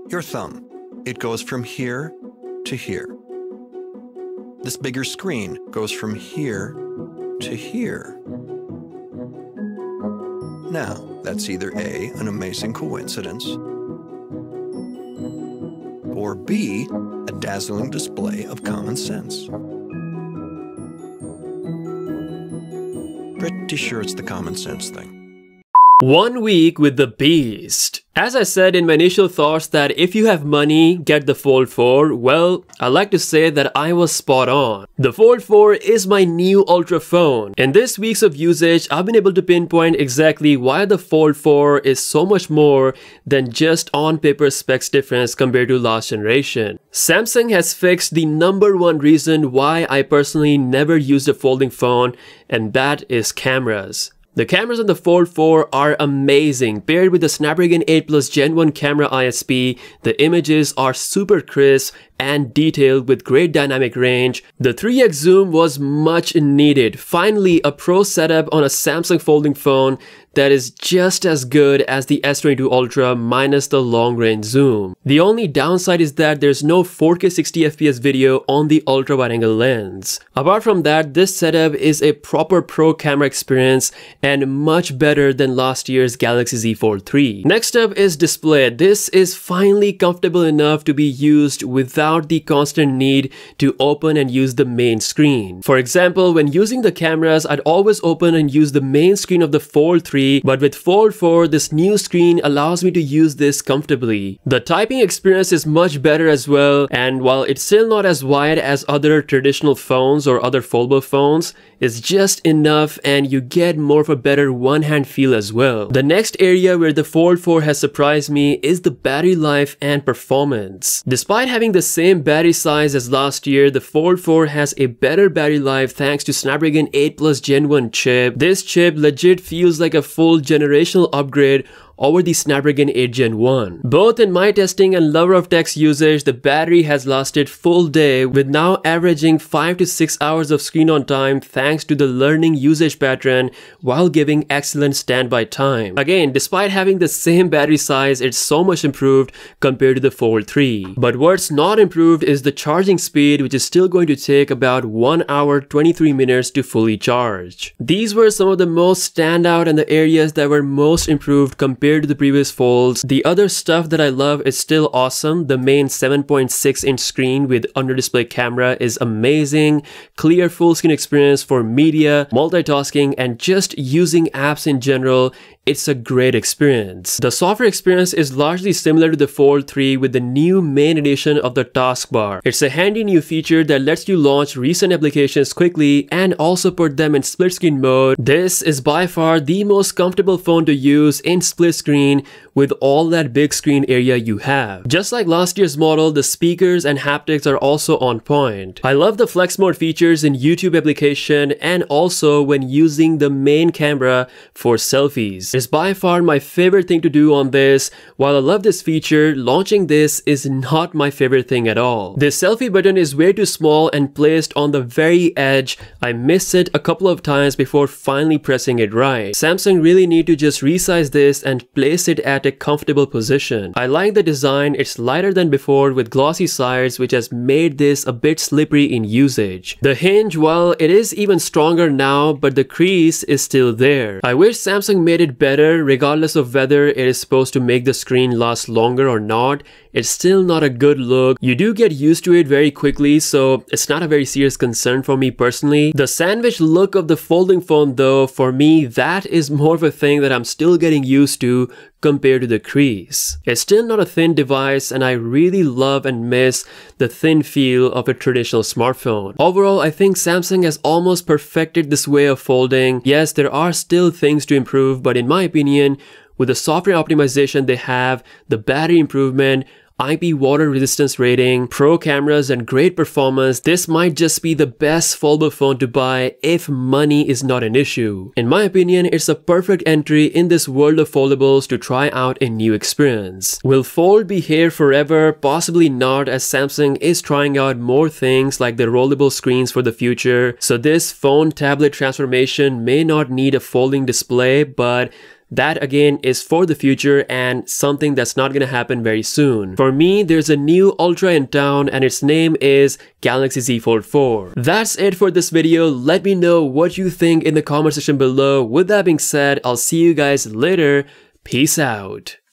Your thumb. It goes from here to here. This bigger screen goes from here to here. Now, that's either A, an amazing coincidence, or B, a dazzling display of common sense. Pretty sure it's the common sense thing. 1 week with the beast. As I said in my initial thoughts that if you have money, get the Fold 4, well, I like to say that I was spot on. The Fold 4 is my new Ultra phone. In this weeks of usage, I've been able to pinpoint exactly why the Fold 4 is so much more than just on-paper specs difference compared to last generation. Samsung has fixed the +1 reason why I personally never used a folding phone, and that is cameras. The cameras on the Fold 4 are amazing. Paired with the Snapdragon 8 Plus Gen 1 camera ISP, the images are super crisp and detailed with great dynamic range. The 3x zoom was much needed. Finally, a pro setup on a Samsung folding phone that is just as good as the S22 Ultra minus the long range zoom. The only downside is that there's no 4K 60fps video on the ultra wide angle lens. Apart from that, this setup is a proper pro camera experience and much better than last year's Galaxy Z Fold 3. Next up is display. This is finally comfortable enough to be used without the constant need to open and use the main screen. For example, when using the cameras, I'd always open and use the main screen of the Fold 3, but with Fold 4, this new screen allows me to use this comfortably. The typing experience is much better as well, and while it's still not as wide as other traditional phones or other foldable phones, it's just enough and you get more of a better one-hand feel as well. The next area where the Fold 4 has surprised me is the battery life and performance. Despite having the same battery size as last year, the Fold 4 has a better battery life thanks to Snapdragon 8 Plus Gen 1 chip. This chip legit feels like a full generational upgrade over the Snapdragon 8 Gen 1. Both in my testing and lover of text usage, the battery has lasted full day with now averaging 5 to 6 hours of screen on time thanks to the learning usage pattern while giving excellent standby time. Again, despite having the same battery size, it's so much improved compared to the Fold 3. But what's not improved is the charging speed, which is still going to take about 1 hour 23 minutes to fully charge. These were some of the most standout and the areas that were most improved compared to the previous folds. The other stuff that I love is still awesome. The main 7.6-inch screen with under display camera is amazing. Clear full screen experience for media, multitasking, and just using apps in general. It's a great experience. The software experience is largely similar to the Fold 3 with the new main addition of the taskbar. It's a handy new feature that lets you launch recent applications quickly and also put them in split screen mode. This is by far the most comfortable phone to use in split screen with all that big screen area you have. Just like last year's model, the speakers and haptics are also on point. I love the flex mode features in YouTube application and also when using the main camera for selfies. It's by far my favorite thing to do on this. While I love this feature, launching this is not my favorite thing at all. This selfie button is way too small and placed on the very edge. I missed it a couple of times before finally pressing it right. Samsung really need to just resize this and place it at a comfortable position. I like the design. It's lighter than before with glossy sides, which has made this a bit slippery in usage. The hinge, well, it is even stronger now, but the crease is still there. I wish Samsung made it better regardless of whether it is supposed to make the screen last longer or not. It's still not a good look. You do get used to it very quickly, so it's not a very serious concern for me personally. The sandwich look of the folding phone though, for me, that is more of a thing that I'm still getting used to compared to the crease. It's still not a thin device and I really love and miss the thin feel of a traditional smartphone. Overall, I think Samsung has almost perfected this way of folding. Yes, there are still things to improve, but in my opinion, with the software optimization they have, the battery improvement, IP water resistance rating, pro cameras, and great performance, this might just be the best foldable phone to buy if money is not an issue. In my opinion, it's a perfect entry in this world of foldables to try out a new experience. Will Fold be here forever? Possibly not, as Samsung is trying out more things like the rollable screens for the future. So this phone tablet transformation may not need a folding display, but that again is for the future and something that's not gonna happen very soon. For me, there's a new Ultra in town and its name is Galaxy Z Fold 4. That's it for this video. Let me know what you think in the comment section below. With that being said, I'll see you guys later. Peace out.